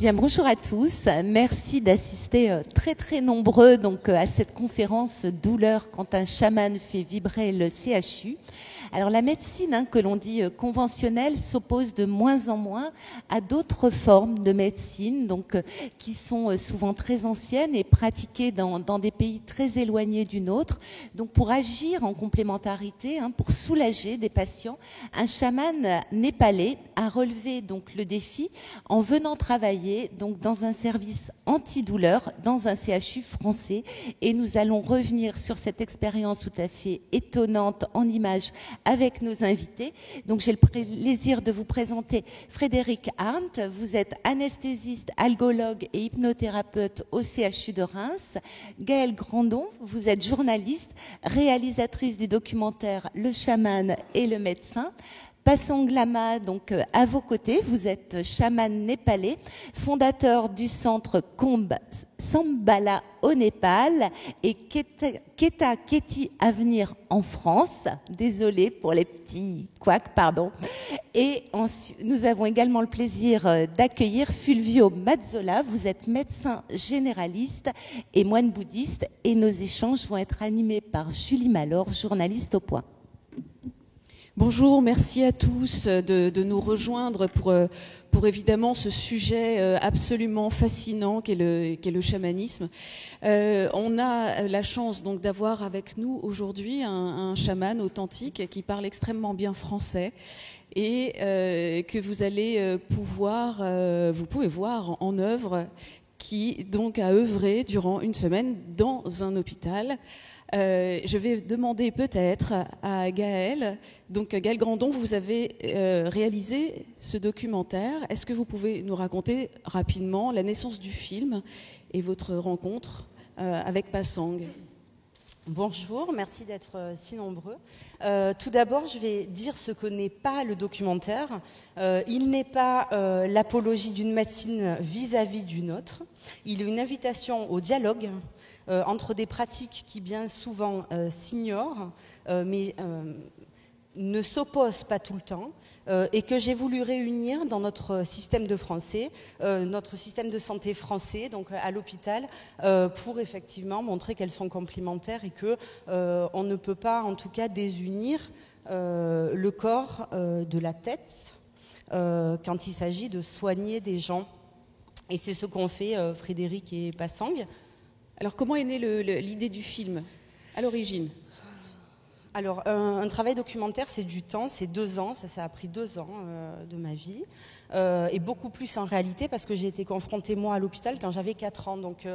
Bien, bonjour à tous. Merci d'assister très très nombreux à cette conférence douleur quand un chaman fait vibrer le CHU. Alors la médecine que l'on dit conventionnelle s'oppose de moins en moins à d'autres formes de médecine qui sont souvent très anciennes et pratiquées dans des pays très éloignés du nôtre. Donc pour agir en complémentarité, pour soulager des patients, un chaman népalais a relevé le défi en venant travailler dans un service antidouleur dans un CHU français, et nous allons revenir sur cette expérience tout à fait étonnante en images avec nos invités. Donc j'ai le plaisir de vous présenter Frédéric Arndt. Vous êtes anesthésiste, algologue et hypnothérapeute au CHU de Reims. Gaëlle Grandon, vous êtes journaliste, réalisatrice du documentaire Le chaman et le médecin. Pasang Lama, à vos côtés, vous êtes chaman népalais, fondateur du centre Komb Sambala au Népal et Keta Keti à venir en France. Désolée pour les petits couacs, pardon. Et nous avons également le plaisir d'accueillir Fulvio Mazzola. Vous êtes médecin généraliste et moine bouddhiste, et nos échanges vont être animés par Julie Malor, journaliste au Point. Bonjour, merci à tous de nous rejoindre pour évidemment ce sujet absolument fascinant qu'est le chamanisme. On a la chance d'avoir avec nous aujourd'hui un chaman authentique qui parle extrêmement bien français et que vous allez vous pouvez voir en œuvre, qui a œuvré durant une semaine dans un hôpital. Je vais demander peut-être à Gaëlle. Gaëlle Grandon, vous avez réalisé ce documentaire. Est-ce que vous pouvez nous raconter rapidement la naissance du film et votre rencontre avec Pasang ? Bonjour, merci d'être si nombreux. Tout d'abord, je vais dire ce que n'est pas le documentaire. Il n'est pas l'apologie d'une médecine vis-à-vis d'une autre. Il est une invitation au dialogue entre des pratiques qui bien souvent s'ignorent, mais ne s'opposent pas tout le temps, et que j'ai voulu réunir dans notre système notre système de santé français, à l'hôpital, pour effectivement montrer qu'elles sont complémentaires et que on ne peut pas, en tout cas, désunir le corps de la tête quand il s'agit de soigner des gens. Et c'est ce qu'ont fait Frédéric et Pasang. Alors, comment est née l'idée du film à l'origine ? Alors, un travail documentaire, c'est du temps, c'est 2 ans, ça a pris 2 ans de ma vie, et beaucoup plus en réalité, parce que j'ai été confrontée, moi, à l'hôpital quand j'avais 4 ans. Donc,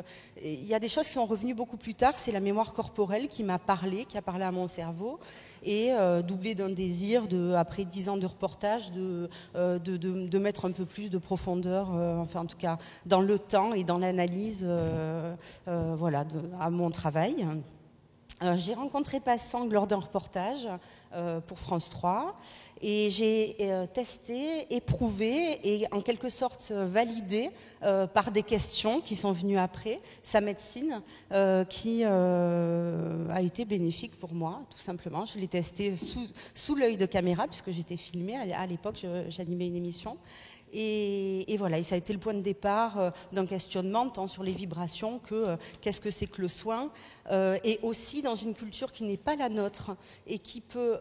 il y a des choses qui sont revenues beaucoup plus tard, c'est la mémoire corporelle qui a parlé à mon cerveau, et doublé d'un désir, après 10 ans de reportage, de mettre un peu plus de profondeur, en tout cas, dans le temps et dans l'analyse, à mon travail. J'ai rencontré Pasang lors d'un reportage pour France 3, et j'ai testé, éprouvé et en quelque sorte validé par des questions qui sont venues après sa médecine, qui a été bénéfique pour moi, tout simplement. Je l'ai testé sous l'œil de caméra, puisque j'étais filmée à l'époque, j'animais une émission. Et voilà, et ça a été le point de départ d'un questionnement tant sur les vibrations que qu'est-ce que c'est que le soin, et aussi dans une culture qui n'est pas la nôtre et qui peut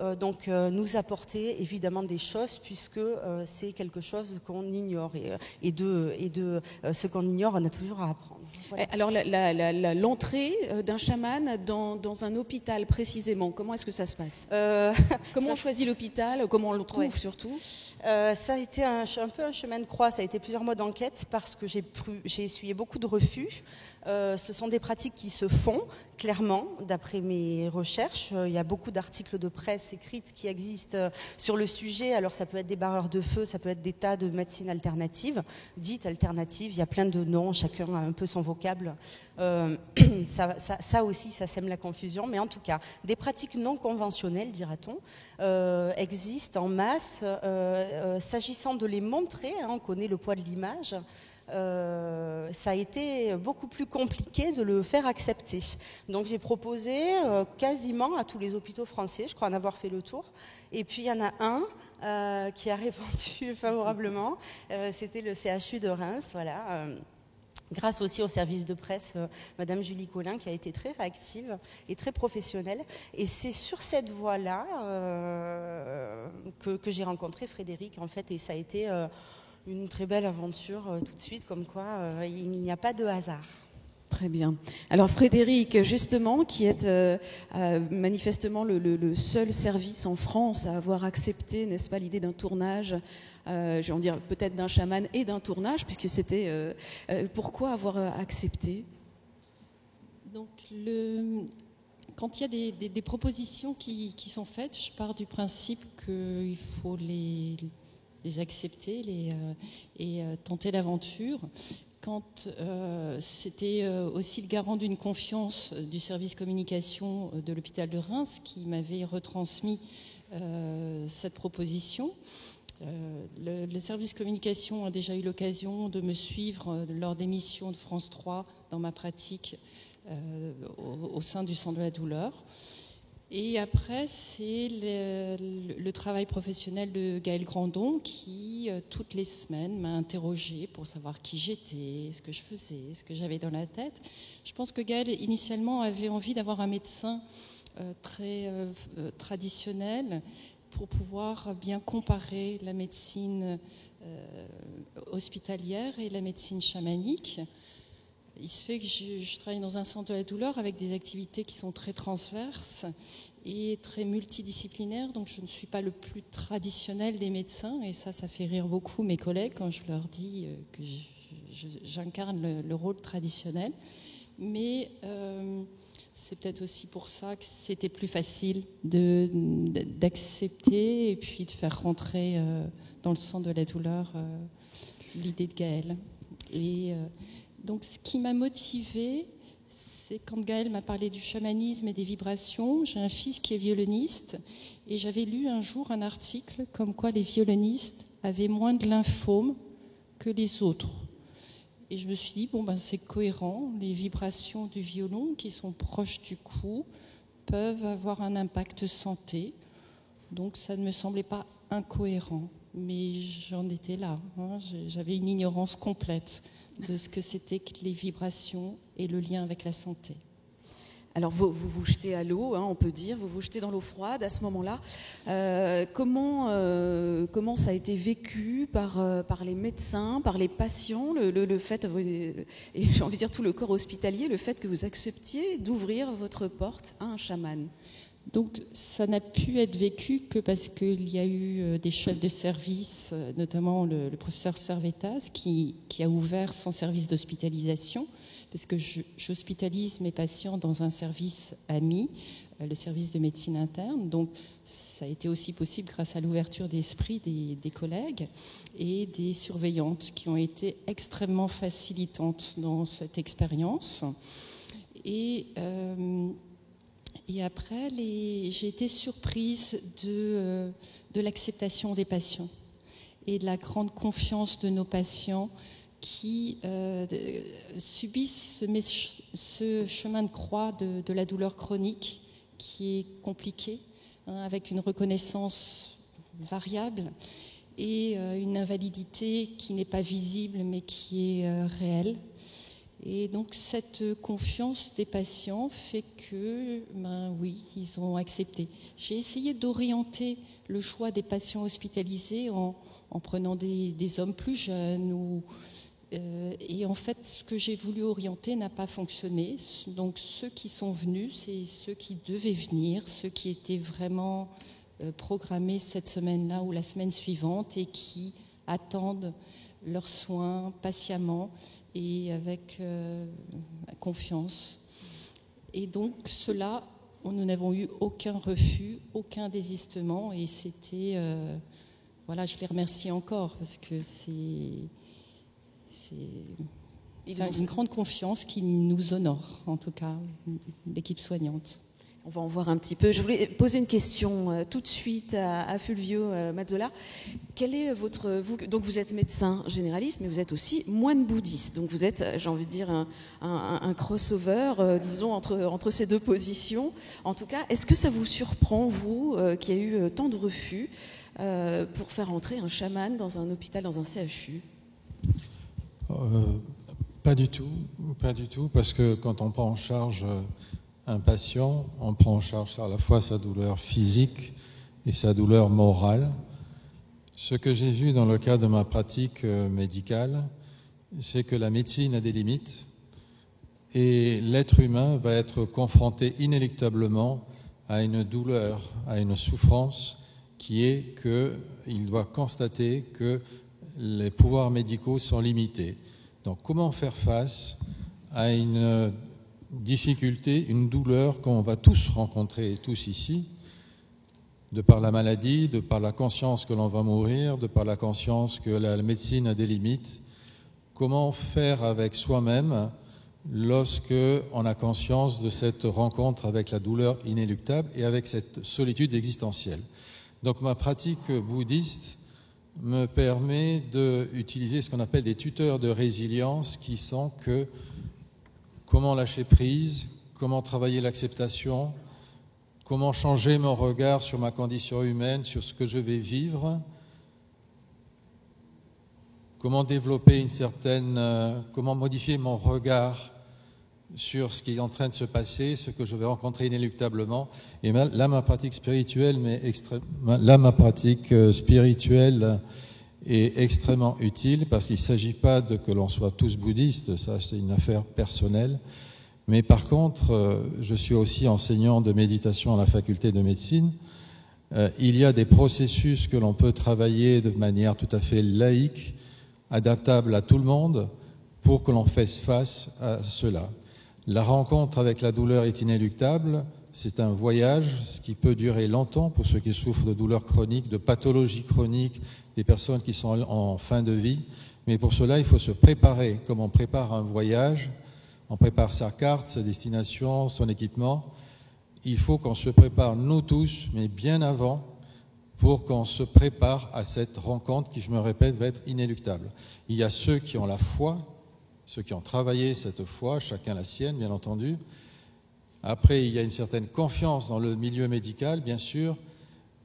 nous apporter évidemment des choses, puisque c'est quelque chose qu'on ignore, et de ce qu'on ignore, on a toujours à apprendre. Voilà. Alors l'entrée d'un chaman dans un hôpital précisément, comment est-ce que ça se passe ? Comment on choisit l'hôpital ? Comment on le trouve surtout ? Ça a été un peu un chemin de croix, ça a été plusieurs mois d'enquête, parce que j'ai essuyé beaucoup de refus. Ce sont des pratiques qui se font, clairement, d'après mes recherches. Il y a beaucoup d'articles de presse écrites qui existent sur le sujet. Alors ça peut être des barreurs de feu, ça peut être des tas de médecines alternatives, dites alternatives, il y a plein de noms, chacun a un peu son vocable. Ça aussi, ça sème la confusion. Mais en tout cas, des pratiques non conventionnelles, dira-t-on, existent en masse. S'agissant de les montrer, on connaît le poids de l'image. ça a été beaucoup plus compliqué de le faire accepter. Donc j'ai proposé quasiment à tous les hôpitaux français, je crois en avoir fait le tour. Et puis il y en a un qui a répondu favorablement, c'était le CHU de Reims, voilà. Grâce aussi au service de presse, Madame Julie Collin, qui a été très réactive et très professionnelle. Et c'est sur cette voie-là que j'ai rencontré Frédéric, en fait, et ça a été une très belle aventure tout de suite, comme quoi il n'y a pas de hasard. Très bien. Alors Frédéric, justement, qui est manifestement le seul service en France à avoir accepté, n'est-ce pas, l'idée d'un tournage, je vais en dire peut-être d'un chaman et d'un tournage, puisque c'était... pourquoi avoir accepté ? Donc, quand il y a des propositions qui sont faites, je pars du principe qu'il faut les accepter et tenter l'aventure. Quand c'était aussi le garant d'une confiance du service communication de l'hôpital de Reims qui m'avait retransmis cette proposition. Le service communication a déjà eu l'occasion de me suivre lors des missions de France 3 dans ma pratique au sein du Centre de la douleur. Et après, c'est le travail professionnel de Gaëlle Grandon qui, toutes les semaines, m'a interrogée pour savoir qui j'étais, ce que je faisais, ce que j'avais dans la tête. Je pense que Gaëlle, initialement, avait envie d'avoir un médecin très traditionnel pour pouvoir bien comparer la médecine hospitalière et la médecine chamanique. Il se fait que je travaille dans un centre de la douleur avec des activités qui sont très transverses et très multidisciplinaires, donc je ne suis pas le plus traditionnel des médecins, et ça fait rire beaucoup mes collègues quand je leur dis que j'incarne le rôle traditionnel. Mais c'est peut-être aussi pour ça que c'était plus facile d'accepter et puis de faire rentrer dans le centre de la douleur l'idée de Gaëlle. Et donc, ce qui m'a motivée, c'est quand Gaëlle m'a parlé du chamanisme et des vibrations. J'ai un fils qui est violoniste et j'avais lu un jour un article comme quoi les violonistes avaient moins de lymphome que les autres. Et je me suis dit, c'est cohérent. Les vibrations du violon qui sont proches du cou peuvent avoir un impact santé. Donc, ça ne me semblait pas incohérent. Mais j'en étais là. J'avais une ignorance complète de ce que c'était que les vibrations et le lien avec la santé. Alors vous vous jetez à l'eau, on peut dire, vous vous jetez dans l'eau froide à ce moment-là. Comment ça a été vécu par les médecins, par les patients, le fait, et j'ai envie de dire tout le corps hospitalier, le fait que vous acceptiez d'ouvrir votre porte à un chaman ? Donc ça n'a pu être vécu que parce qu'il y a eu des chefs de service, notamment le professeur Servetas, qui a ouvert son service d'hospitalisation, parce que j'hospitalise mes patients dans un service ami, le service de médecine interne. Donc ça a été aussi possible grâce à l'ouverture d'esprit des collègues et des surveillantes qui ont été extrêmement facilitantes dans cette expérience. Et après, j'ai été surprise de l'acceptation des patients et de la grande confiance de nos patients qui subissent ce chemin de croix de la douleur chronique qui est compliqué, avec une reconnaissance variable et une invalidité qui n'est pas visible mais qui est réelle. Et donc cette confiance des patients fait que, oui, ils ont accepté. J'ai essayé d'orienter le choix des patients hospitalisés en prenant des hommes plus jeunes. Et en fait, ce que j'ai voulu orienter n'a pas fonctionné. Donc ceux qui sont venus, c'est ceux qui devaient venir, ceux qui étaient vraiment programmés cette semaine-là ou la semaine suivante et qui attendent leurs soins patiemment et avec confiance. Et donc, cela, nous n'avons eu aucun refus, aucun désistement, et c'était... je les remercie encore, parce que c'est une grande confiance qui nous honore, en tout cas, l'équipe soignante. On va en voir un petit peu. Je voulais poser une question tout de suite à Fulvio Mazzola. Quel est donc vous êtes médecin généraliste, mais vous êtes aussi moine bouddhiste. Donc vous êtes, j'ai envie de dire, un crossover, disons, entre ces deux positions. En tout cas, est-ce que ça vous surprend, vous, qui a eu tant de refus, pour faire entrer un chaman dans un hôpital, dans un CHU ? Pas du tout, parce que quand on prend en charge un patient, on prend en charge à la fois sa douleur physique et sa douleur morale. Ce que j'ai vu dans le cadre de ma pratique médicale, c'est que la médecine a des limites et l'être humain va être confronté inéluctablement à une douleur, à une souffrance qui est qu'il doit constater que les pouvoirs médicaux sont limités. Donc comment faire face à une difficulté, une douleur qu'on va tous rencontrer, tous ici, de par la maladie, de par la conscience que l'on va mourir, de par la conscience que la médecine a des limites. Comment faire avec soi-même lorsque on a conscience de cette rencontre avec la douleur inéluctable et avec cette solitude existentielle. Donc ma pratique bouddhiste me permet d'utiliser ce qu'on appelle des tuteurs de résilience qui sont que comment lâcher prise, comment travailler l'acceptation, comment changer mon regard sur ma condition humaine, sur ce que je vais vivre, comment développer comment modifier mon regard sur ce qui est en train de se passer, ce que je vais rencontrer inéluctablement. Et là, ma pratique spirituelle est extrêmement utile parce qu'il ne s'agit pas de que l'on soit tous bouddhistes, ça c'est une affaire personnelle. Mais par contre, je suis aussi enseignant de méditation à la faculté de médecine. Il y a des processus que l'on peut travailler de manière tout à fait laïque, adaptable à tout le monde, pour que l'on fasse face à cela. La rencontre avec la douleur est inéluctable, c'est un voyage, ce qui peut durer longtemps pour ceux qui souffrent de douleurs chroniques, de pathologies chroniques, des personnes qui sont en fin de vie. Mais pour cela, il faut se préparer, comme on prépare un voyage, on prépare sa carte, sa destination, son équipement. Il faut qu'on se prépare, nous tous, mais bien avant, pour qu'on se prépare à cette rencontre qui, je me répète, va être inéluctable. Il y a ceux qui ont la foi, ceux qui ont travaillé cette foi, chacun la sienne, bien entendu. Après, il y a une certaine confiance dans le milieu médical, bien sûr,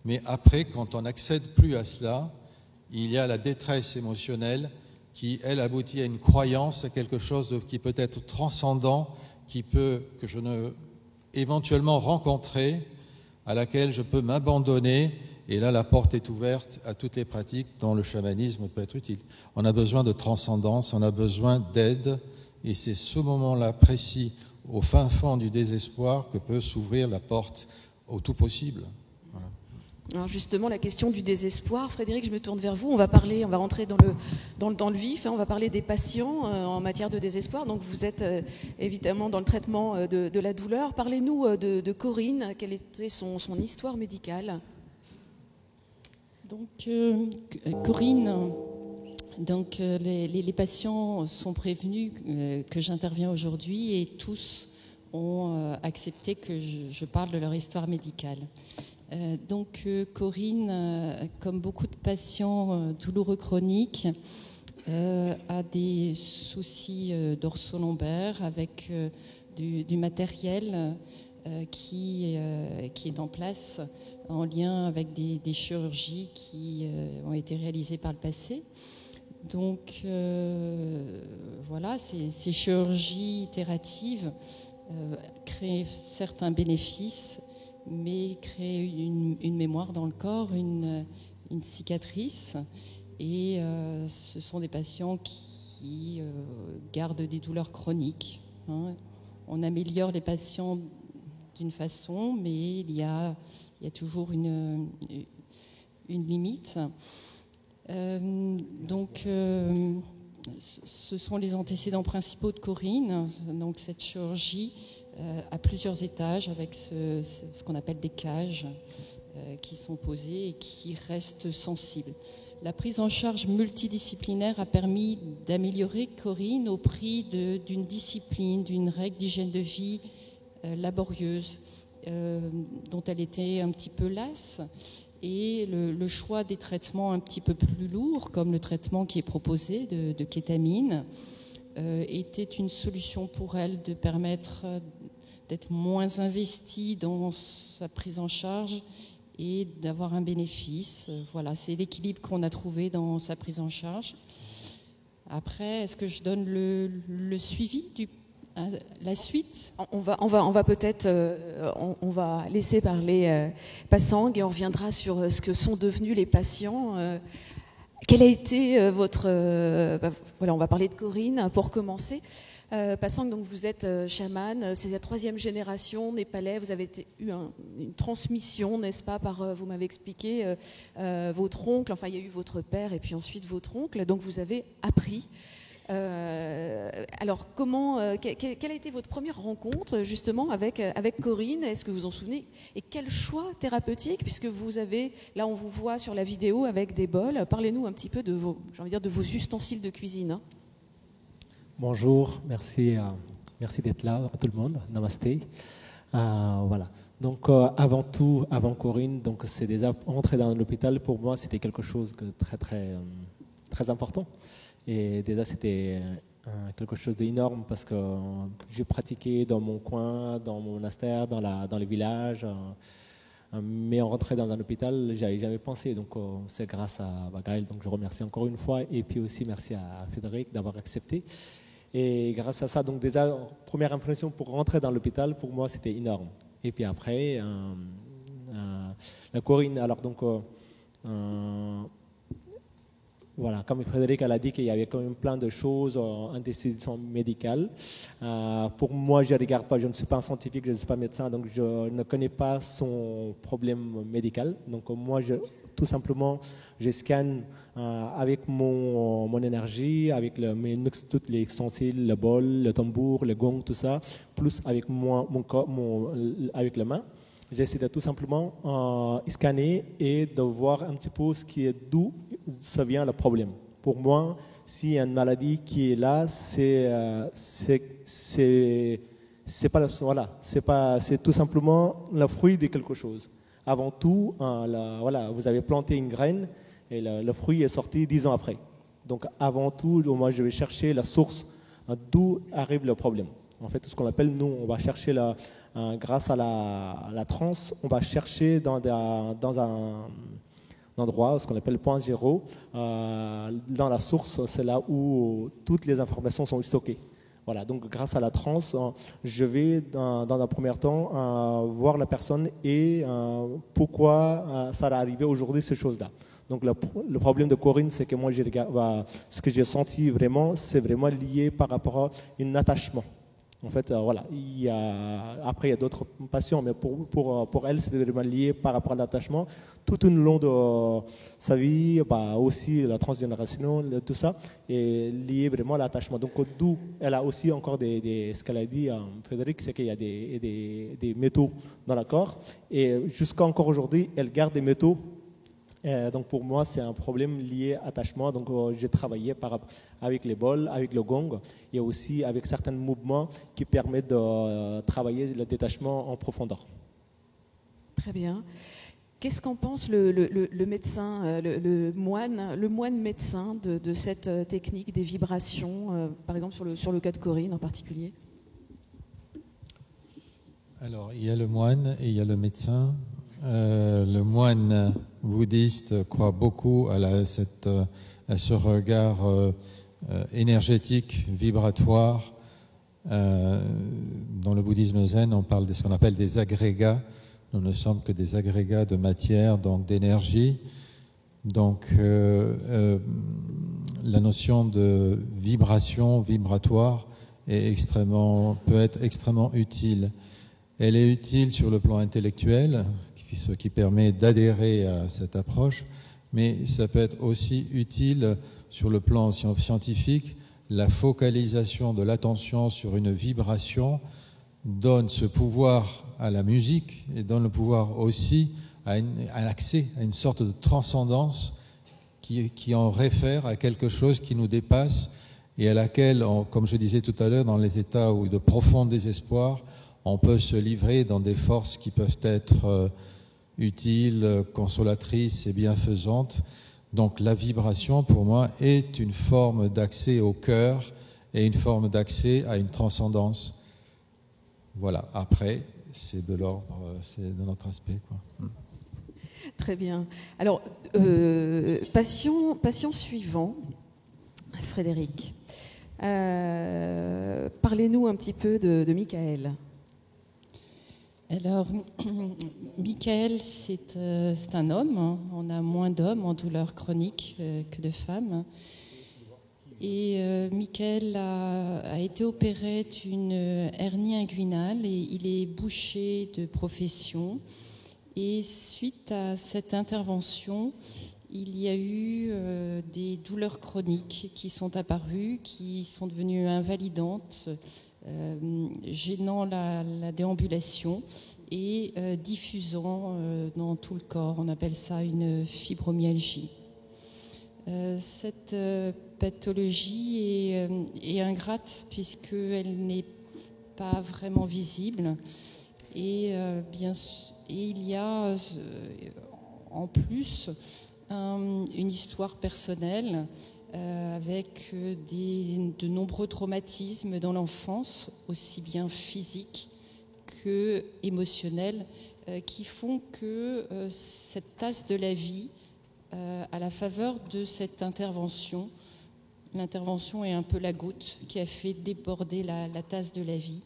mais après, quand on n'accède plus à cela, il y a la détresse émotionnelle qui, elle, aboutit à une croyance, à quelque chose qui peut être transcendant, que je ne éventuellement rencontrer, à laquelle je peux m'abandonner. Et là, la porte est ouverte à toutes les pratiques dont le chamanisme peut être utile. On a besoin de transcendance, on a besoin d'aide, et c'est ce moment-là précis, au fin fond du désespoir, que peut s'ouvrir la porte au tout possible. Voilà. Alors justement, la question du désespoir, Frédéric, je me tourne vers vous. On va rentrer dans le vif, on va parler des patients en matière de désespoir. Donc vous êtes évidemment dans le traitement de la douleur. Parlez-nous de Corinne, quelle était son histoire médicale ? Donc, Corinne, les patients sont prévenus que j'interviens aujourd'hui et tous ont accepté que je parle de leur histoire médicale. Corinne, comme beaucoup de patients douloureux chroniques, a des soucis dorso-lombaires avec du matériel qui est en place en lien avec des chirurgies qui ont été réalisées par le passé. Donc voilà, ces chirurgies itératives créent certains bénéfices, mais créent une mémoire dans le corps, une cicatrice. Et ce sont des patients qui gardent des douleurs chroniques. On améliore les patients d'une façon, mais il y a toujours une limite. Ce sont les antécédents principaux de Corinne. Donc cette chirurgie a plusieurs étages avec ce qu'on appelle des cages qui sont posées et qui restent sensibles. La prise en charge multidisciplinaire a permis d'améliorer Corinne au prix d'une discipline, d'une règle d'hygiène de vie laborieuse dont elle était un petit peu lasse. Et le choix des traitements un petit peu plus lourds, comme le traitement qui est proposé de kétamine, était une solution pour elle de permettre d'être moins investie dans sa prise en charge et d'avoir un bénéfice. Voilà, c'est l'équilibre qu'on a trouvé dans sa prise en charge. Après, est-ce que je donne le suivi la suite? On va peut-être, on va laisser parler Passang et on reviendra sur ce que sont devenus les patients. Quel a été votre... voilà, on va parler de Corinne pour commencer. Passang, donc vous êtes chaman, c'est la 3e génération népalais, vous avez eu une transmission, n'est-ce pas, par, vous m'avez expliqué, votre oncle, enfin il y a eu votre père et puis ensuite votre oncle, donc vous avez appris. Alors, quelle a été votre première rencontre justement avec Corinne? Est-ce que vous vous en souvenez? Et quel choix thérapeutique, puisque vous avez, là on vous voit sur la vidéo avec des bols, parlez-nous un petit peu de vos ustensiles de cuisine. Bonjour, merci d'être là à tout le monde. Namasté. Voilà. Donc avant tout, avant Corinne, donc c'est déjà entrer dans l'hôpital pour moi c'était quelque chose de très important. Et déjà, c'était quelque chose d'énorme parce que j'ai pratiqué dans mon coin, dans mon monastère, dans les villages. Mais en rentrant dans un hôpital, j'avais jamais pensé. Donc, c'est grâce à Bagail. Donc, je remercie encore une fois. Et puis aussi, merci à Frédéric d'avoir accepté. Et grâce à ça, donc déjà, première impression pour rentrer dans l'hôpital, pour moi, c'était énorme. Et puis après, la Corinne, alors donc... Voilà, comme Frédéric a dit qu'il y avait quand même plein de choses en décision médicale. Pour moi, je ne regarde pas, je ne suis pas un scientifique, je ne suis pas médecin, donc je ne connais pas son problème médical. Donc moi, tout simplement, je scanne avec mon énergie, avec toutes les ustensiles, le bol, le tambour, le gong, tout ça, plus avec mon corps, avec la main. J'essaie de tout simplement scanner et de voir un petit peu d'où ça vient le problème. Pour moi, s'il y a une maladie qui est là, c'est tout simplement le fruit de quelque chose. Avant tout, vous avez planté une graine et le fruit est sorti 10 ans après. Donc avant tout, moi je vais chercher la source d'où arrive le problème. En fait, ce qu'on appelle, nous, on va chercher grâce à la transe, on va chercher dans un endroit, ce qu'on appelle le point zéro. Dans la source, c'est là où toutes les informations sont stockées. Voilà, donc grâce à la transe, je vais, dans un premier temps, voir la personne et pourquoi ça va arriver aujourd'hui, ces choses-là. Donc le problème de Corinne, c'est que moi, ce que j'ai senti vraiment, c'est vraiment lié par rapport à un attachement. En fait, voilà. Après, il y a d'autres patients, mais pour elle, c'est vraiment lié par rapport à l'attachement. Tout au long de sa vie, aussi la transgénérationnelle, tout ça, est lié vraiment à l'attachement. Donc, d'où elle a aussi encore ce qu'elle a dit, Frédéric, c'est qu'il y a des métaux dans le corps. Et jusqu'à encore aujourd'hui, elle garde des métaux. Donc pour moi, c'est un problème lié à l'attachement. Donc j'ai travaillé avec les bols, avec le gong et aussi avec certains mouvements qui permettent de travailler le détachement en profondeur. Très bien. Qu'est-ce qu'en pense le médecin, le moine médecin de cette technique des vibrations, par exemple sur le cas de Corinne en particulier? Alors, il y a le moine et il y a le médecin. Le moine bouddhiste croit beaucoup à ce regard énergétique, vibratoire. Dans le bouddhisme zen, on parle de ce qu'on appelle des agrégats. Nous ne sommes que des agrégats de matière, donc d'énergie. Donc la notion de vibration, vibratoire, peut être extrêmement utile. Elle est utile sur le plan intellectuel, ce qui permet d'adhérer à cette approche, mais ça peut être aussi utile sur le plan scientifique. La focalisation de l'attention sur une vibration donne ce pouvoir à la musique et donne le pouvoir aussi à l'accès à une sorte de transcendance qui en réfère à quelque chose qui nous dépasse et à laquelle, comme je disais tout à l'heure, dans les états de profond désespoir, on peut se livrer dans des forces qui peuvent être utiles, consolatrices et bienfaisantes. Donc la vibration, pour moi, est une forme d'accès au cœur et une forme d'accès à une transcendance. Voilà, après, c'est de l'ordre, c'est de notre aspect, quoi. Très bien. Alors, patient suivant, Frédéric. Parlez-nous un petit peu de Michael. Alors, Michael, c'est un homme. Hein. On a moins d'hommes en douleur chronique que de femmes. Et Michael a été opéré d'une hernie inguinale et il est boucher de profession. Et suite à cette intervention, il y a eu des douleurs chroniques qui sont apparues, qui sont devenues invalidantes, gênant la déambulation et diffusant dans tout le corps. On appelle ça une fibromyalgie. Cette pathologie est ingrate puisqu'elle n'est pas vraiment visible et il y a en plus une histoire personnelle avec de nombreux traumatismes dans l'enfance, aussi bien physiques que émotionnels, qui font que cette tasse de la vie, à la faveur de cette intervention, l'intervention est un peu la goutte qui a fait déborder la tasse de la vie.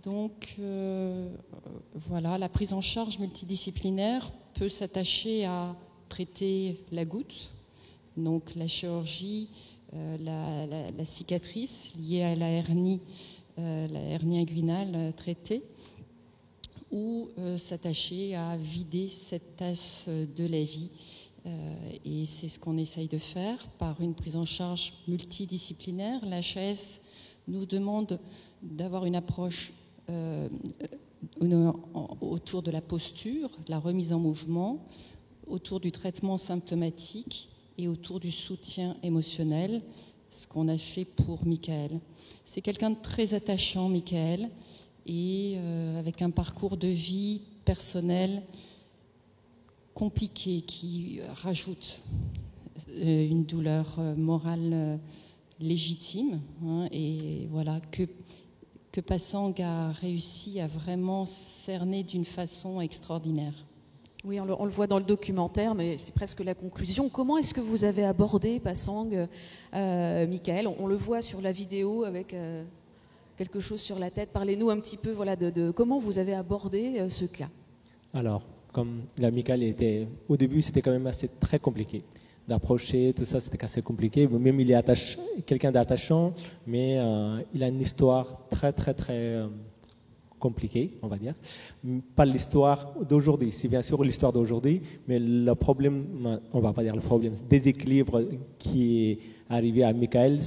Donc voilà, la prise en charge multidisciplinaire peut s'attacher à traiter la goutte, donc la chirurgie, la cicatrice liée à la hernie inguinale traitée, ou s'attacher à vider cette tasse de la vie. Et c'est ce qu'on essaye de faire par une prise en charge multidisciplinaire. L'HAS nous demande d'avoir une approche autour de la posture, la remise en mouvement, autour du traitement symptomatique et autour du soutien émotionnel, ce qu'on a fait pour Michael. C'est quelqu'un de très attachant, Michael, et avec un parcours de vie personnel compliqué qui rajoute une douleur morale légitime, hein, et voilà que Passang a réussi à vraiment cerner d'une façon extraordinaire. Oui, on le voit dans le documentaire, mais c'est presque la conclusion. Comment est-ce que vous avez abordé Passang, Michael ? On le voit sur la vidéo avec quelque chose sur la tête. Parlez-nous un petit peu de comment vous avez abordé ce cas. Alors, comme Michael au début, c'était quand même très compliqué d'approcher, tout ça, c'était assez compliqué. Même il est quelqu'un d'attachant, mais il a une histoire très, très, très compliquée, on va dire. Pas l'histoire d'aujourd'hui, c'est bien sûr l'histoire d'aujourd'hui, mais le problème, on va pas dire le problème, déséquilibre qui est arrivé à Michael,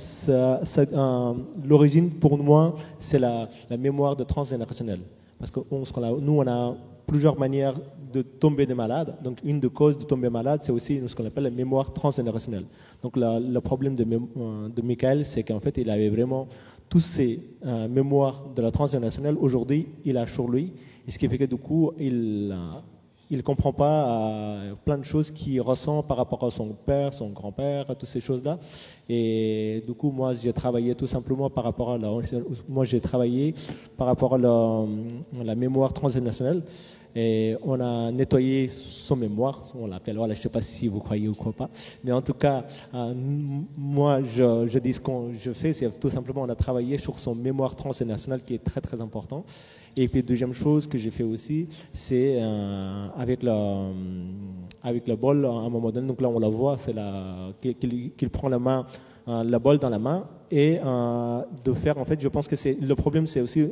l'origine pour moi, c'est la mémoire de transgénérationnelle. Parce que nous, on a plusieurs manières de tomber de malade. Donc, une des causes de tomber malade, c'est aussi ce qu'on appelle la mémoire transgénérationnelle. Donc, le problème de Michael, c'est qu'en fait, il avait vraiment toutes ces mémoires de la transgénérationnelle. Aujourd'hui, il a sur lui. Et ce qui fait que du coup, il ne comprend pas plein de choses qu'il ressent par rapport à son père, son grand-père, à toutes ces choses-là. Et du coup, moi, j'ai travaillé tout simplement par rapport à la mémoire transgénérationnelle. Et on a nettoyé son mémoire, on l'appelle, voilà, je ne sais pas si vous croyez ou pas, mais en tout cas, moi, je dis ce que je fais, c'est tout simplement, on a travaillé sur son mémoire transgénérationnelle qui est très très important. Et puis, deuxième chose que j'ai fait aussi, c'est avec le bol, à un moment donné, donc là on la voit, c'est qu'il prend la bol dans la main et de faire, en fait, je pense que le problème, c'est aussi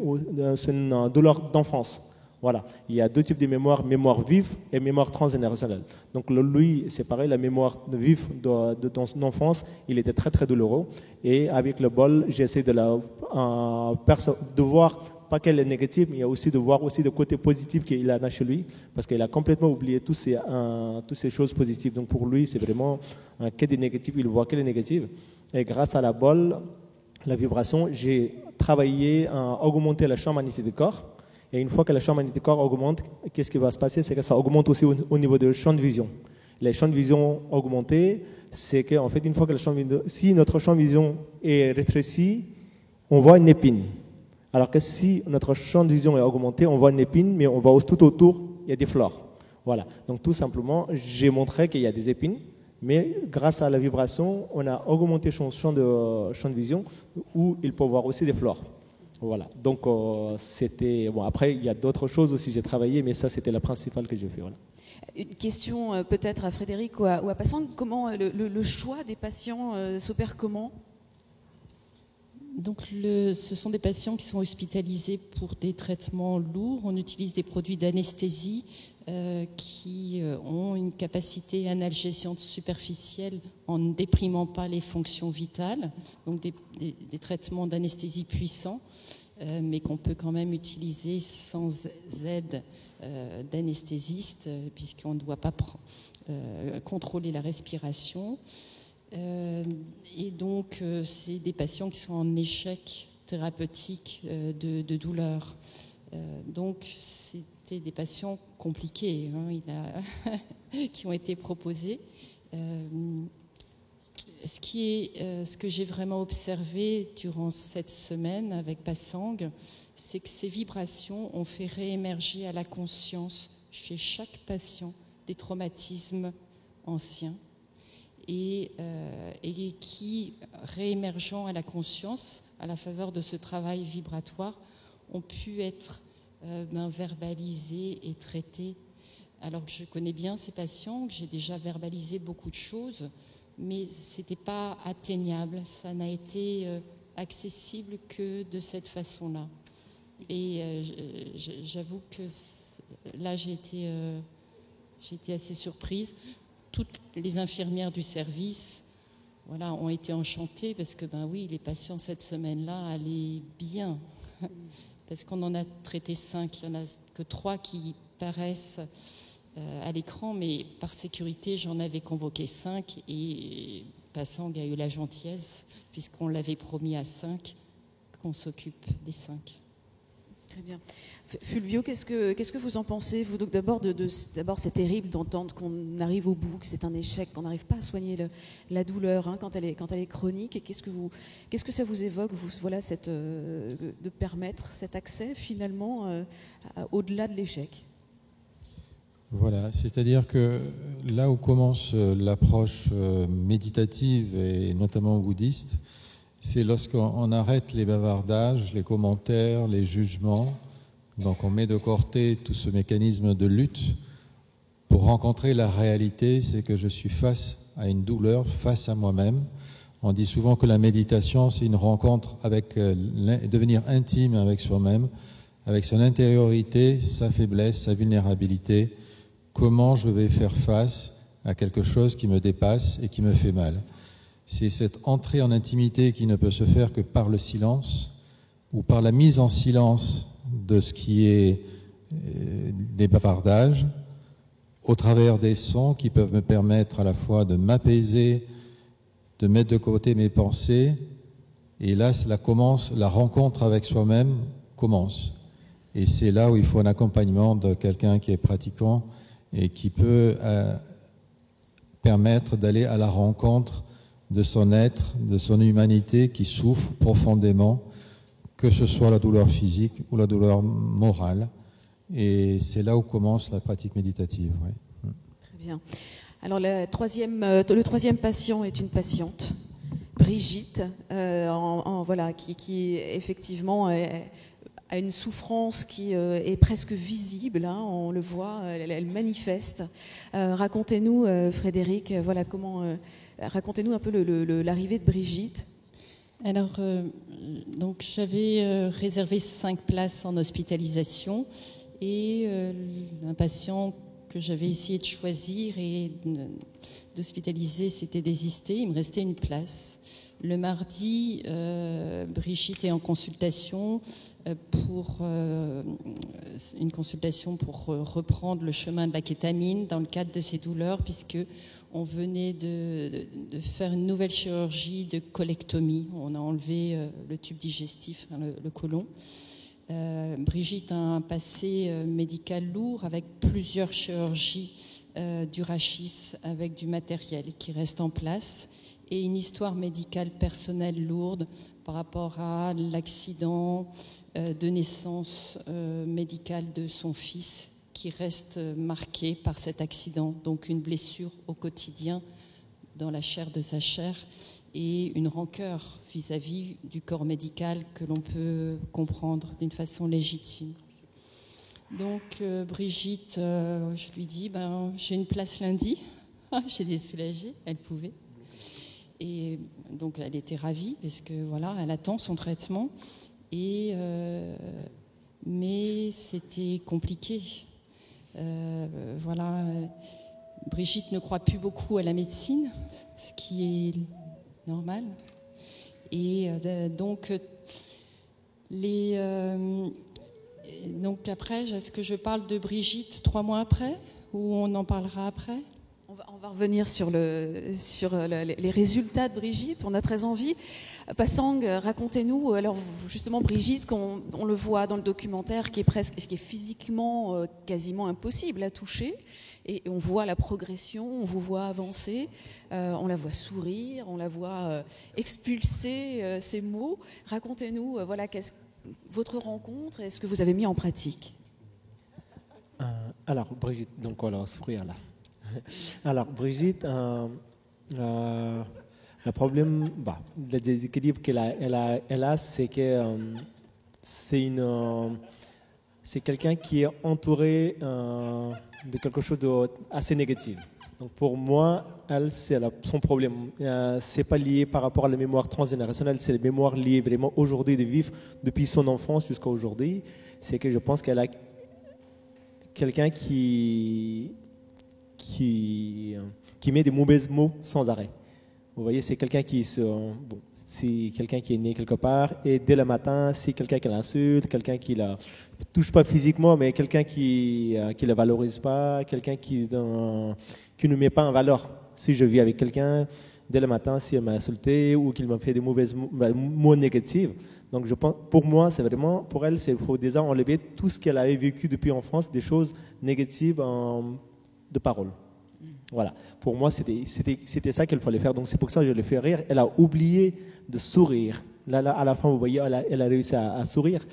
une douleur d'enfance. Voilà, il y a deux types de mémoire vive et mémoire transgénérationnelle. Donc lui, c'est pareil, la mémoire vive de ton enfance, il était très très douloureux. Et avec le bol, j'essaie de voir pas qu'elle est négative, mais il y a aussi de voir aussi le côté positif qu'il a chez lui, parce qu'il a complètement oublié toutes ces choses positives. Donc pour lui, c'est vraiment que des négatifs, il voit que les négatives. Et grâce à la bol, la vibration, j'ai travaillé à augmenter le champ magnétique du corps. Et une fois que le champ magnétique corps augmente, qu'est-ce qui va se passer? C'est que ça augmente aussi au niveau du champ de vision. Les champs de vision augmentés, c'est qu'en fait, une fois que si notre champ de vision est rétréci, on voit une épine. Alors que si notre champ de vision est augmenté, on voit une épine, mais on voit tout autour, il y a des fleurs. Voilà. Donc tout simplement, j'ai montré qu'il y a des épines, mais grâce à la vibration, on a augmenté son champ de vision où il peut voir aussi des fleurs. Voilà. Donc c'était bon. Après, il y a d'autres choses aussi. J'ai travaillé, mais ça, c'était la principale que j'ai fait. Voilà. Une question peut-être à Frédéric ou à Passang. Comment le choix des patients s'opère comment? Donc, ce sont des patients qui sont hospitalisés pour des traitements lourds. On utilise des produits d'anesthésie qui ont une capacité analgésiante superficielle en ne déprimant pas les fonctions vitales. Donc, des traitements d'anesthésie puissants, mais qu'on peut quand même utiliser sans aide d'anesthésiste, puisqu'on ne doit pas contrôler la respiration. Et donc, c'est des patients qui sont en échec thérapeutique de douleur. Donc, c'était des patients compliqués qui ont été proposés. Ce que j'ai vraiment observé durant cette semaine avec Passang, c'est que ces vibrations ont fait réémerger à la conscience chez chaque patient des traumatismes anciens. Et qui, réémergeant à la conscience, à la faveur de ce travail vibratoire, ont pu être verbalisés et traités. Alors que je connais bien ces patients, que j'ai déjà verbalisé beaucoup de choses, mais ce n'était pas atteignable, ça n'a été accessible que de cette façon-là. Et j'avoue que là, j'ai été assez surprise. Toutes les infirmières du service ont été enchantées parce que, oui, les patients cette semaine-là allaient bien. Parce qu'on en a traité 5, il n'y en a que 3 qui paraissent à l'écran, mais par sécurité, j'en avais convoqué 5 et Passang a eu la gentillesse, puisqu'on l'avait promis à 5, qu'on s'occupe des 5. Très bien. Fulvio, qu'est-ce que vous en pensez, vous? Donc d'abord, c'est terrible d'entendre qu'on arrive au bout, que c'est un échec, qu'on n'arrive pas à soigner la douleur quand elle est chronique. Et qu'est-ce que ça vous évoque, de permettre cet accès finalement au-delà de l'échec? Voilà, c'est-à-dire que là où commence l'approche méditative et notamment bouddhiste, c'est lorsqu'on arrête les bavardages, les commentaires, les jugements. Donc on met de côté tout ce mécanisme de lutte pour rencontrer la réalité, c'est que je suis face à une douleur, face à moi-même. On dit souvent que la méditation, c'est une rencontre avec devenir intime avec soi-même, avec son intériorité, sa faiblesse, sa vulnérabilité. Comment je vais faire face à quelque chose qui me dépasse et qui me fait mal. C'est cette entrée en intimité qui ne peut se faire que par le silence ou par la mise en silence de ce qui est des bavardages, au travers des sons qui peuvent me permettre à la fois de m'apaiser, de mettre de côté mes pensées, et là, la rencontre avec soi-même commence. Et c'est là où il faut un accompagnement de quelqu'un qui est pratiquant et qui peut permettre d'aller à la rencontre de son être, de son humanité qui souffre profondément, que ce soit la douleur physique ou la douleur morale. Et c'est là où commence la pratique méditative. Oui. Très bien. Alors le troisième patient est une patiente, Brigitte, qui effectivement a une souffrance qui est presque visible, on le voit, elle manifeste. Racontez-nous, Frédéric, racontez-nous un peu l'arrivée de Brigitte. Alors, donc j'avais réservé 5 places en hospitalisation et un patient que j'avais essayé de choisir et d'hospitaliser s'était désisté. Il me restait une place. Le mardi, Brigitte est en consultation pour une consultation pour reprendre le chemin de la kétamine dans le cadre de ses douleurs, puisque on venait de faire une nouvelle chirurgie de colectomie. On a enlevé le tube digestif, le côlon. Brigitte a un passé médical lourd avec plusieurs chirurgies du rachis avec du matériel qui reste en place et une histoire médicale personnelle lourde par rapport à l'accident de naissance médicale de son fils qui reste marqué par cet accident, donc une blessure au quotidien dans la chair de sa chair et une rancœur vis-à-vis du corps médical que l'on peut comprendre d'une façon légitime. Donc Brigitte, je lui dis, j'ai une place lundi. J'étais soulagée, elle pouvait. Et donc elle était ravie parce que voilà, elle attend son traitement. Mais c'était compliqué. Voilà. Brigitte ne croit plus beaucoup à la médecine, ce qui est normal. Et donc après, est-ce que je parle de Brigitte 3 mois après ou on en parlera après ? On va revenir sur les résultats de Brigitte. On a très envie. Passang, racontez-nous. Alors justement, Brigitte, on le voit dans le documentaire, qui est physiquement quasiment impossible à toucher. Et on voit la progression, on vous voit avancer, on la voit sourire, on la voit expulser ses mots. Racontez-nous, votre rencontre et ce que vous avez mis en pratique. Alors, Brigitte, donc on va sourire là. Alors, Brigitte, le problème, le déséquilibre qu'elle a, c'est que c'est quelqu'un qui est entouré de quelque chose d'assez négatif. Donc pour moi, elle, c'est son problème. C'est pas lié par rapport à la mémoire transgénérationnelle, c'est la mémoire liée vraiment aujourd'hui de vivre depuis son enfance jusqu'à aujourd'hui. C'est que je pense qu'elle a quelqu'un qui met des mauvais mots sans arrêt. Vous voyez, c'est quelqu'un c'est quelqu'un qui est né quelque part et dès le matin, c'est quelqu'un qui l'insulte, quelqu'un qui la touche pas physiquement, mais quelqu'un qui la valorise pas, quelqu'un qui ne met pas en valeur. Si je vis avec quelqu'un, dès le matin, si elle m'a insulté ou qu'il m'a fait des mauvais mots négatifs. Donc je pense, pour moi, c'est vraiment, pour elle, il faut déjà enlever tout ce qu'elle avait vécu depuis l'enfance, des choses négatives de parole. Voilà. Pour moi, c'était ça qu'il fallait faire. Donc c'est pour ça que je l'ai fait rire. Elle a oublié de sourire. Là, à la fin, vous voyez, elle a réussi à sourire.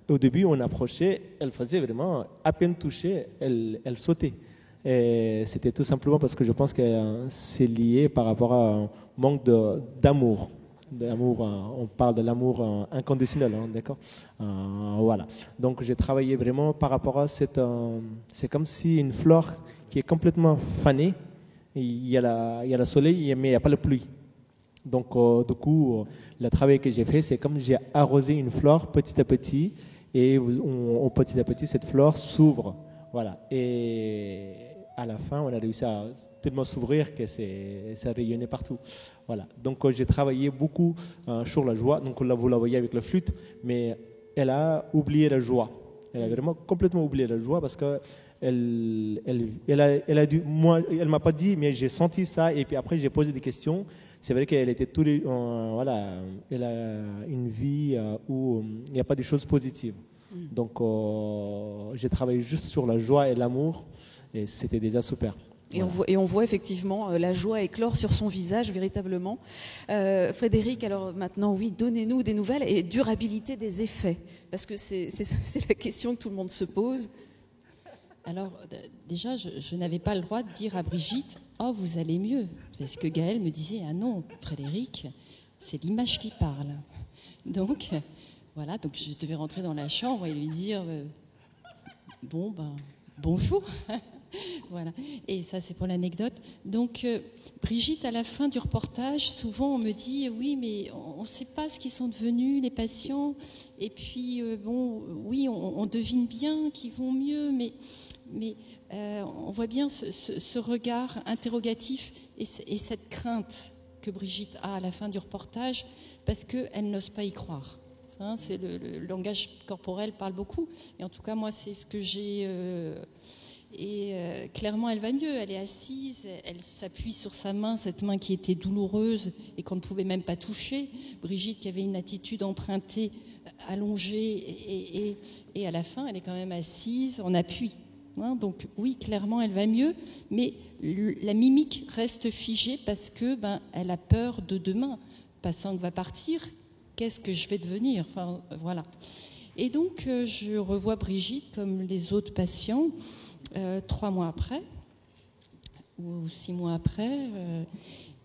Au début, on approchait, elle faisait vraiment, à peine toucher, elle sautait. Et c'était tout simplement parce que je pense que c'est lié par rapport à un manque d'amour. On parle de l'amour inconditionnel, d'accord. Voilà. Donc j'ai travaillé vraiment par rapport à c'est comme si une fleur qui est complètement fanée. Il y a le soleil, mais il n'y a pas la pluie. Donc du coup, le travail que j'ai fait, c'est comme j'ai arrosé une fleur petit à petit, et petit à petit cette fleur s'ouvre. Voilà. Et à la fin, on a réussi à tellement s'ouvrir que ça rayonnait partout. Voilà. Donc j'ai travaillé beaucoup sur la joie. Donc là, vous la voyez avec la flûte, mais elle a oublié la joie. Elle a vraiment complètement oublié la joie parce que elle m'a pas dit, mais j'ai senti ça. Et puis après, j'ai posé des questions. C'est vrai qu'elle était elle a une vie où il n'y a pas de choses positives. Donc j'ai travaillé juste sur la joie et l'amour. Et c'était déjà super. Et, on voit effectivement la joie éclore sur son visage, véritablement. Frédéric, alors maintenant, oui, donnez-nous des nouvelles et durabilité des effets. Parce que c'est la question que tout le monde se pose. Alors, déjà, je n'avais pas le droit de dire à Brigitte « Oh, vous allez mieux ». Parce que Gaël me disait « Ah non, Frédéric, c'est l'image qui parle ». Donc, voilà, donc je devais rentrer dans la chambre et lui dire « Bonjour ». Voilà, et ça c'est pour l'anecdote. Donc Brigitte, à la fin du reportage, souvent on me dit oui, mais on ne sait pas ce qu'ils sont devenus les patients, et puis oui, on devine bien qu'ils vont mieux, mais on voit bien ce regard interrogatif et cette crainte que Brigitte a à la fin du reportage parce qu'elle n'ose pas y croire. C'est le langage corporel parle beaucoup, et en tout cas moi c'est ce que j'ai clairement elle va mieux, elle est assise, elle s'appuie sur sa main, cette main qui était douloureuse et qu'on ne pouvait même pas toucher. Brigitte qui avait une attitude empruntée allongée et à la fin, elle est quand même assise en appui. Hein, donc oui, clairement, elle va mieux, mais la mimique reste figée parce que elle a peur de demain. Passang va partir, qu'est-ce que je vais devenir? Enfin, voilà. Et donc, je revois Brigitte comme les autres patients 3 mois après, ou 6 mois après.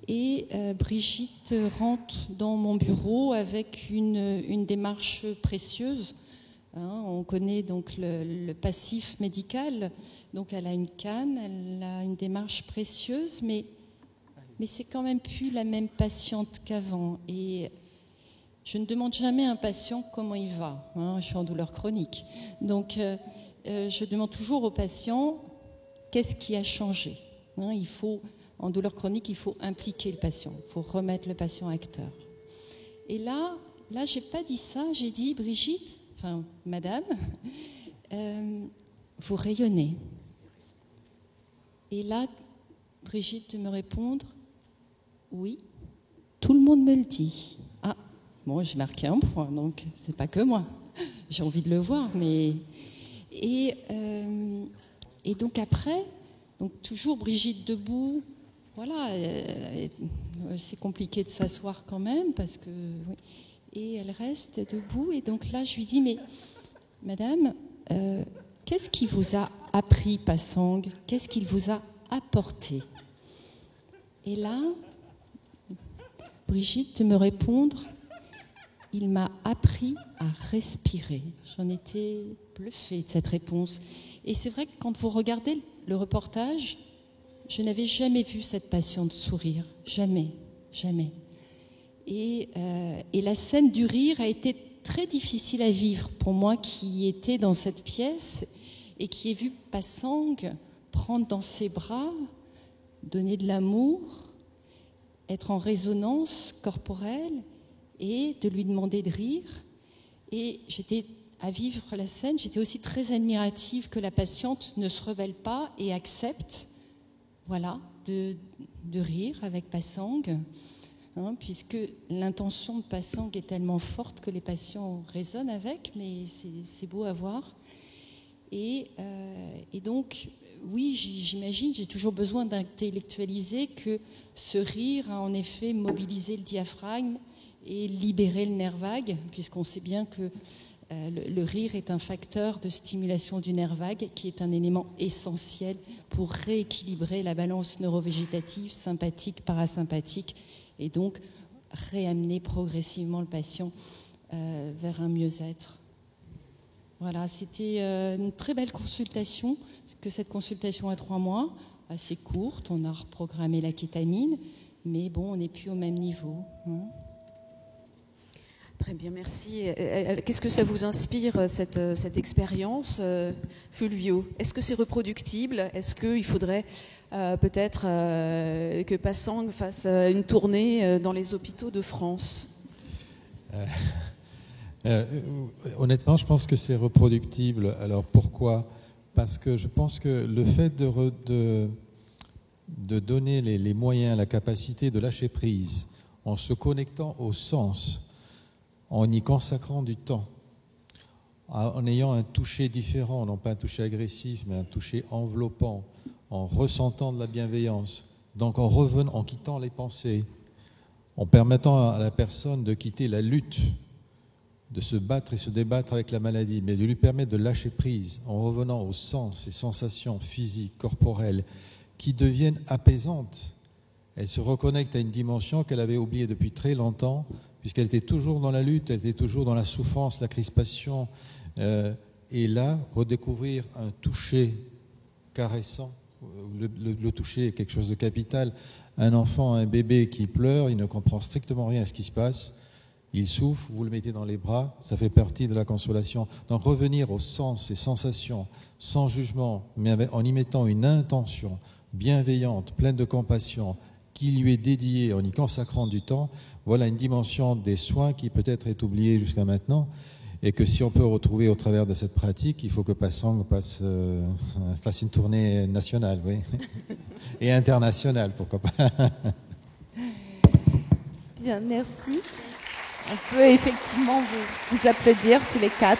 Et Brigitte rentre dans mon bureau avec une démarche précieuse. Hein, on connaît donc le passif médical. Donc, elle a une canne, elle a une démarche précieuse, mais c'est quand même plus la même patiente qu'avant. Et je ne demande jamais à un patient comment il va. Hein, je suis en douleur chronique. Donc, je demande toujours au patient qu'est-ce qui a changé. Hein, en douleur chronique, il faut impliquer le patient. Il faut remettre le patient acteur. Et là, je n'ai pas dit ça. J'ai dit, Brigitte, enfin, madame, vous rayonnez. Et là, Brigitte de me répondre, oui, tout le monde me le dit. Ah, bon, j'ai marqué un point, donc c'est pas que moi. J'ai envie de le voir, mais... Et donc après, donc toujours Brigitte debout, voilà, c'est compliqué de s'asseoir quand même, parce que... Oui. Et elle reste debout, et donc là, je lui dis, mais madame, qu'est-ce qui vous a appris, Passang? Qu'est-ce qu'il vous a apporté? Et là, Brigitte de me répondre, il m'a appris à respirer. J'en étais bluffée de cette réponse. Et c'est vrai que quand vous regardez le reportage, je n'avais jamais vu cette patiente sourire. Jamais, jamais. Et la scène du rire a été très difficile à vivre pour moi qui étais dans cette pièce et qui ai vu Passang prendre dans ses bras, donner de l'amour, être en résonance corporelle et de lui demander de rire. Et j'étais à vivre la scène, j'étais aussi très admirative que la patiente ne se rebelle pas et accepte, voilà, de rire avec Passang. Hein, puisque l'intention de Passang est tellement forte que les patients résonnent avec, mais c'est beau à voir. Et donc, oui, j'imagine, j'ai toujours besoin d'intellectualiser que ce rire a en effet mobilisé le diaphragme et libéré le nerf vague, puisqu'on sait bien que le rire est un facteur de stimulation du nerf vague, qui est un élément essentiel pour rééquilibrer la balance neurovégétative, sympathique, parasympathique, et donc réamener progressivement le patient vers un mieux-être. Voilà, c'était une très belle consultation, que cette consultation à 3 mois, assez courte, on a reprogrammé la kétamine, mais bon, on n'est plus au même niveau. Hein. Très bien, merci. Qu'est-ce que ça vous inspire, cette expérience, Fulvio? Est-ce que c'est reproductible? Est-ce qu'il faudrait peut-être que Passang fasse une tournée dans les hôpitaux de France? Honnêtement, je pense que c'est reproductible. Alors pourquoi? Parce que je pense que le fait de donner les moyens, la capacité de lâcher prise, en se connectant au sens, en y consacrant du temps, en ayant un toucher différent, non pas un toucher agressif, mais un toucher enveloppant, en ressentant de la bienveillance, donc en quittant les pensées, en permettant à la personne de quitter la lutte, de se battre et se débattre avec la maladie, mais de lui permettre de lâcher prise, en revenant aux sens et sensations physiques, corporelles, qui deviennent apaisantes. Elle se reconnecte à une dimension qu'elle avait oubliée depuis très longtemps, puisqu'elle était toujours dans la lutte, elle était toujours dans la souffrance, la crispation. Et là, redécouvrir un toucher caressant, le toucher est quelque chose de capital. Un enfant, un bébé qui pleure, il ne comprend strictement rien à ce qui se passe. Il souffre, vous le mettez dans les bras, ça fait partie de la consolation. Donc revenir aux sens et sensations, sans jugement, mais en y mettant une intention bienveillante, pleine de compassion, qui lui est dédiée en y consacrant du temps, voilà une dimension des soins qui peut-être est oubliée jusqu'à maintenant, et que si on peut retrouver au travers de cette pratique, il faut que Passang fasse une tournée nationale, oui, et internationale, pourquoi pas. Bien, merci. On peut effectivement vous applaudir tous les quatre.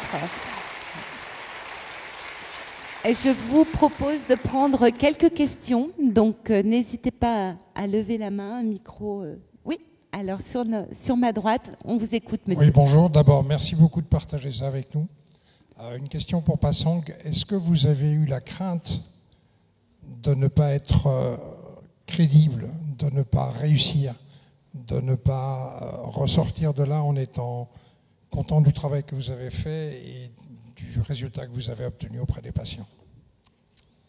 Et je vous propose de prendre quelques questions, donc n'hésitez pas à lever la main, un micro. Oui, alors sur ma droite, on vous écoute, monsieur. Oui, bonjour. D'abord, merci beaucoup de partager ça avec nous. Une question pour Passang. Est-ce que vous avez eu la crainte de ne pas être crédible, de ne pas réussir, de ne pas ressortir de là en étant content du travail que vous avez fait et du résultat que vous avez obtenu auprès des patients?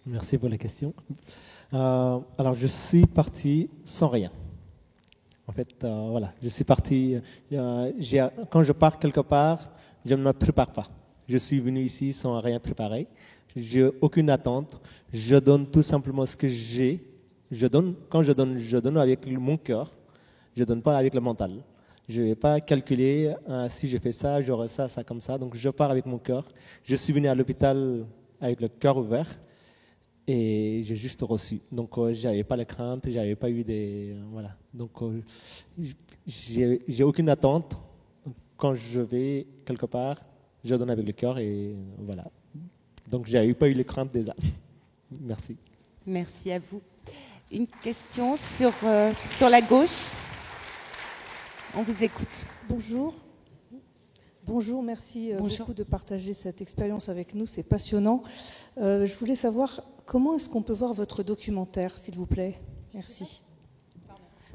Merci pour la question. Alors, je suis parti sans rien. En fait, voilà, je suis parti. Quand je pars quelque part, je ne me prépare pas. Je suis venu ici sans rien préparer. J'ai aucune attente. Je donne tout simplement ce que j'ai. Quand je donne avec mon cœur. Je ne donne pas avec le mental. Je ne vais pas calculer si je fais ça, j'aurai ça, ça comme ça. Donc je pars avec mon cœur. Je suis venu à l'hôpital avec le cœur ouvert et j'ai juste reçu. Donc je n'avais pas la crainte, je n'avais pas eu des... voilà. Donc j'ai aucune attente. Donc, quand je vais quelque part, je donne avec le cœur et voilà. Donc je n'avais pas eu les craintes déjà. Merci. Merci à vous. Une question sur la gauche. On vous écoute. Bonjour. Bonjour, merci Bonjour. beaucoup de partager cette expérience avec nous, c'est passionnant. Je voulais savoir comment est-ce qu'on peut voir votre documentaire, s'il vous plaît. Merci.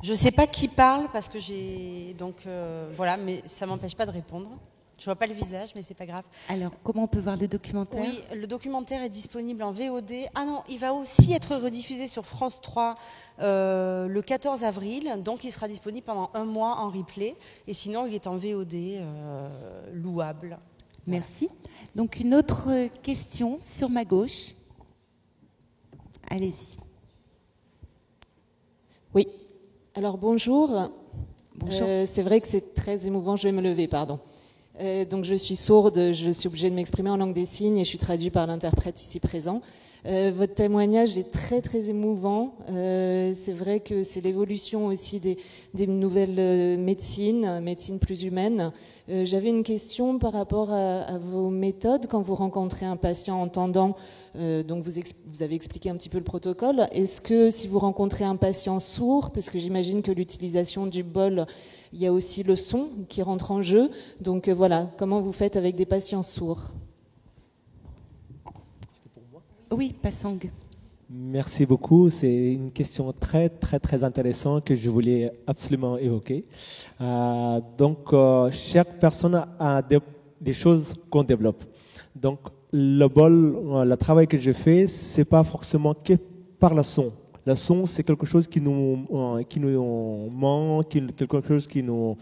Je ne sais pas qui parle parce que j'ai... Donc voilà, mais ça ne m'empêche pas de répondre. Je ne vois pas le visage, mais c'est pas grave. Alors, comment on peut voir le documentaire? Oui, le documentaire est disponible en VOD. Ah non, il va aussi être rediffusé sur France 3 le 14 avril. Donc, il sera disponible pendant 1 mois en replay. Et sinon, il est en VOD louable. Merci. Donc, une autre question sur ma gauche. Allez-y. Oui. Alors, bonjour. Bonjour. C'est vrai que c'est très émouvant. Je vais me lever, pardon. Donc je suis sourde, je suis obligée de m'exprimer en langue des signes et je suis traduite par l'interprète ici présent. Votre témoignage est très très émouvant. C'est vrai que c'est l'évolution aussi des nouvelles médecines plus humaines. J'avais une question par rapport à vos méthodes quand vous rencontrez un patient entendant. Donc vous avez expliqué un petit peu le protocole. Est-ce que si vous rencontrez un patient sourd, parce que j'imagine que l'utilisation du bol, il y a aussi le son qui rentre en jeu. Donc voilà, comment vous faites avec des patients sourds? Oui, Passang. Merci beaucoup. C'est une question très, très, très intéressante que je voulais absolument évoquer. Chaque personne a des choses qu'on développe. Donc, le travail que je fais, c'est pas forcément que par le son. Le son, c'est quelque chose qui nous manque, quelque chose qui nous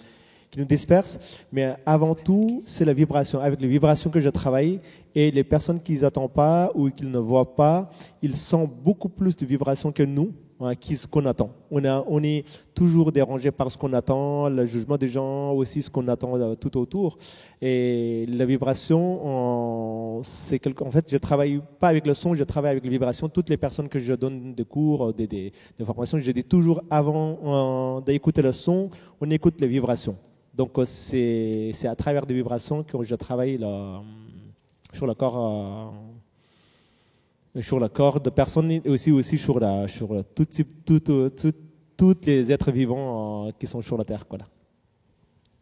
disperse. Mais avant tout, c'est la vibration. Avec les vibrations que je travaille, et les personnes qui n'entendent pas ou qui ne voient pas, ils sentent beaucoup plus de vibrations que nous, ce qu'on attend. On est toujours dérangé par ce qu'on attend, le jugement des gens, aussi ce qu'on attend tout autour. Et la vibration, en fait, je travaille pas avec le son, je travaille avec les vibrations. Toutes les personnes que je donne des cours, des formations, je dis toujours avant d'écouter le son, on écoute les vibrations. Donc c'est à travers des vibrations que je travaille sur le corps. Sur le corps de personnes et aussi sur tous les êtres vivants qui sont sur la Terre. Voilà.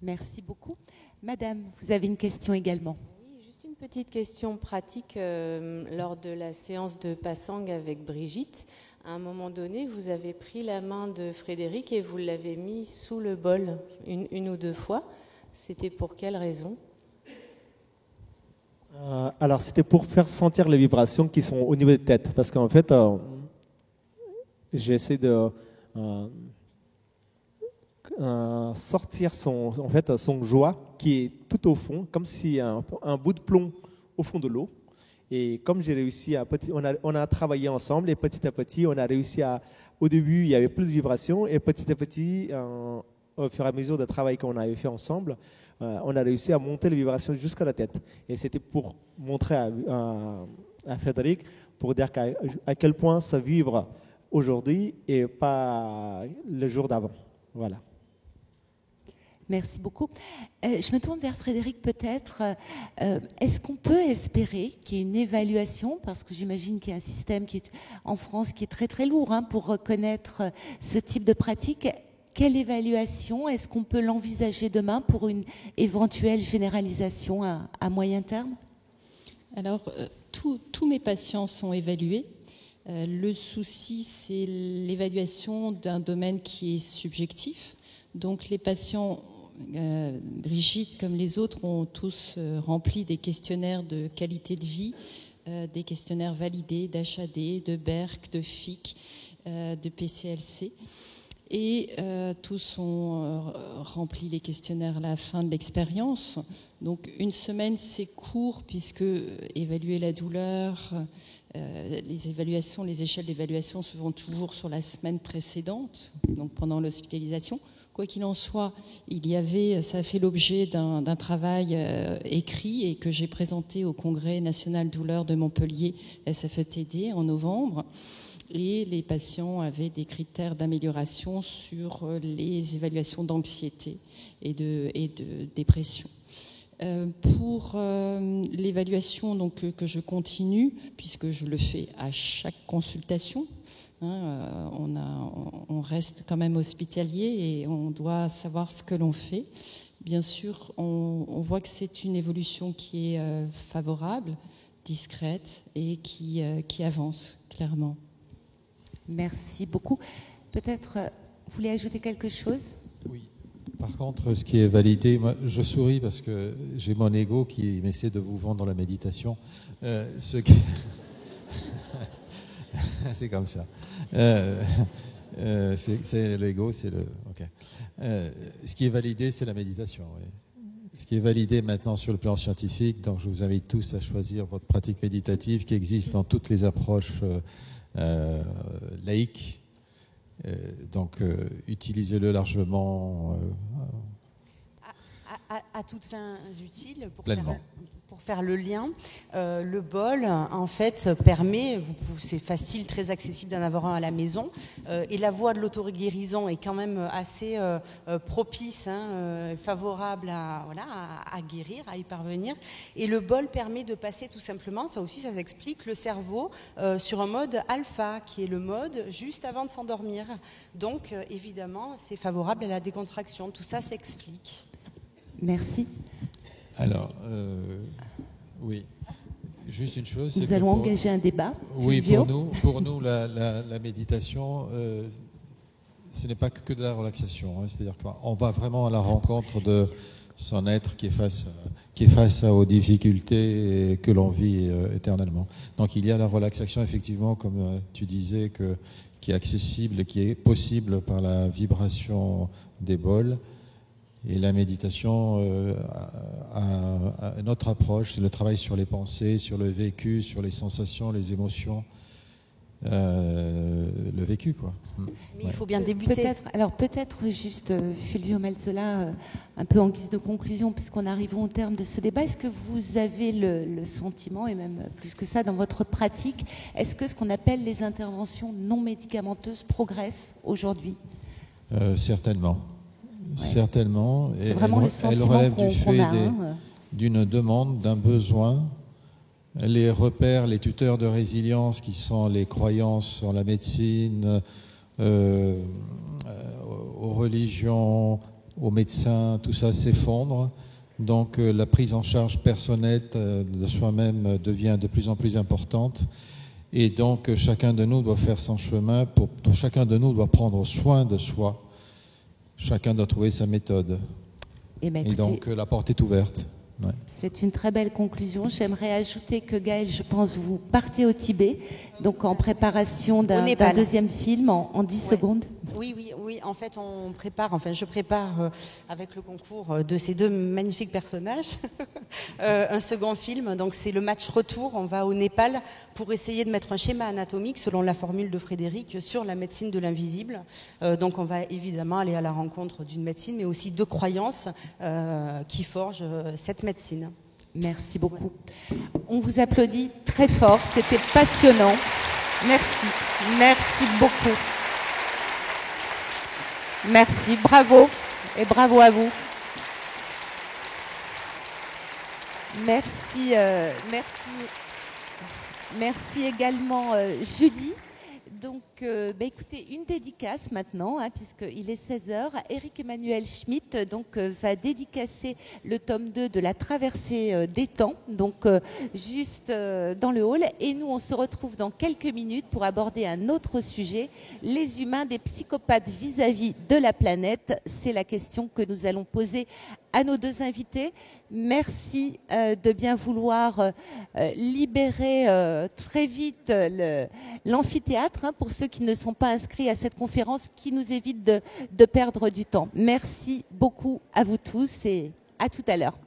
Merci beaucoup. Madame, vous avez une question également. Oui, juste une petite question pratique. Lors de la séance de Passang avec Brigitte, à un moment donné, vous avez pris la main de Frédéric et vous l'avez mis sous le bol une ou deux fois. C'était pour quelle raison ? Alors, c'était pour faire sentir les vibrations qui sont au niveau des têtes. Parce qu'en fait, j'essaie de sortir son joie qui est tout au fond, comme si un bout de plomb au fond de l'eau. Et comme j'ai réussi on a travaillé ensemble et petit à petit, on a réussi au début, il y avait plus de vibrations et petit à petit, au fur et à mesure du travail qu'on avait fait ensemble, on a réussi à monter les vibrations jusqu'à la tête. Et c'était pour montrer à Frédéric, pour dire à quel point ça vibre aujourd'hui et pas le jour d'avant. Voilà. Merci beaucoup. Je me tourne vers Frédéric peut-être. Est-ce qu'on peut espérer qu'il y ait une évaluation, parce que j'imagine qu'il y a un système qui est en France qui est très très lourd pour reconnaître ce type de pratique. Quelle évaluation est-ce qu'on peut l'envisager demain pour une éventuelle généralisation à moyen terme? Alors, tous mes patients sont évalués. Le souci, c'est l'évaluation d'un domaine qui est subjectif. Donc, les patients, Brigitte comme les autres, ont tous rempli des questionnaires de qualité de vie, des questionnaires validés d'HAD, de BERC, de FIC, de PCLC. Et tous ont rempli les questionnaires à la fin de l'expérience. Donc une semaine, c'est court, puisque évaluer la douleur, les évaluations, les échelles d'évaluation se font toujours sur la semaine précédente, donc pendant l'hospitalisation. Quoi qu'il en soit, ça a fait l'objet d'un travail écrit et que j'ai présenté au Congrès national douleur de Montpellier, SFETD, en novembre. Et les patients avaient des critères d'amélioration sur les évaluations d'anxiété et de dépression. Pour l'évaluation donc, que je continue, puisque je le fais à chaque consultation, on reste quand même hospitalier et on doit savoir ce que l'on fait. Bien sûr, on voit que c'est une évolution qui est favorable, discrète et qui avance clairement. Merci beaucoup. Peut-être, vous voulez ajouter quelque chose? Oui. Par contre, ce qui est validé, moi, je souris parce que j'ai mon ego qui essaie de vous vendre la méditation. C'est comme ça. C'est l'ego, c'est le. Okay. Ce qui est validé, c'est la méditation. Oui. Ce qui est validé maintenant sur le plan scientifique, donc je vous invite tous à choisir votre pratique méditative qui existe dans toutes les approches laïques. Donc, utilisez-le largement. À toutes fins utiles, pour faire le lien. Le bol, en fait, permet, c'est facile, très accessible d'en avoir un à la maison, et la voie de l'auto-guérison est quand même assez propice, favorable à guérir, à y parvenir. Et le bol permet de passer tout simplement, ça aussi ça s'explique, le cerveau sur un mode alpha, qui est le mode juste avant de s'endormir. Donc, évidemment, c'est favorable à la décontraction. Tout ça s'explique. Merci. Alors, oui, juste une chose. Nous allons engager un débat. Oui, pour nous la méditation, ce n'est pas que de la relaxation. C'est-à-dire qu'on va vraiment à la rencontre de son être qui est face aux difficultés et que l'on vit éternellement. Donc il y a la relaxation, effectivement, comme tu disais, qui est accessible et qui est possible par la vibration des bols. Et la méditation a une autre approche, c'est le travail sur les pensées, sur le vécu, sur les sensations, les émotions, le vécu, quoi. Mais il faut bien débuter. Peut-être juste, Fulvio Malzola, un peu en guise de conclusion, puisqu'on arrive au terme de ce débat, est-ce que vous avez le sentiment, et même plus que ça, dans votre pratique, est-ce que ce qu'on appelle les interventions non médicamenteuses progressent aujourd'hui? Certainement. Ouais. Certainement. C'est vraiment le sentiment elle relève du fait d'une demande, d'un besoin. Les repères, les tuteurs de résilience qui sont les croyances en la médecine, aux religions, aux médecins, tout ça s'effondre. Donc la prise en charge personnelle de soi-même devient de plus en plus importante. Et donc chacun de nous doit faire son chemin, chacun de nous doit prendre soin de soi. Chacun doit trouver sa méthode. Et donc la porte est ouverte. Ouais. C'est une très belle conclusion. J'aimerais ajouter que Gaëlle, je pense, vous partez au Tibet, donc en préparation d'un deuxième film en 10 secondes. Oui. En fait, je prépare avec le concours de ces deux magnifiques personnages un second film. Donc c'est le match retour. On va au Népal pour essayer de mettre un schéma anatomique selon la formule de Frédéric sur la médecine de l'invisible. Donc on va évidemment aller à la rencontre d'une médecine, mais aussi de croyances qui forgent cette médecine. Merci beaucoup. On vous applaudit très fort. C'était passionnant. Merci. Merci beaucoup. Merci. Bravo. Et bravo à vous. Merci, merci également Julie. Donc, écoutez, une dédicace maintenant, puisqu'il est 16h. Éric Emmanuel Schmitt va dédicacer le tome 2 de La Traversée des Temps, juste dans le hall. Et nous, on se retrouve dans quelques minutes pour aborder un autre sujet, les humains des psychopathes vis-à-vis de la planète. C'est la question que nous allons poser à nos deux invités. Merci de bien vouloir libérer très vite l'amphithéâtre pour ceux qui ne sont pas inscrits à cette conférence, qui nous évite de perdre du temps. Merci beaucoup à vous tous et à tout à l'heure.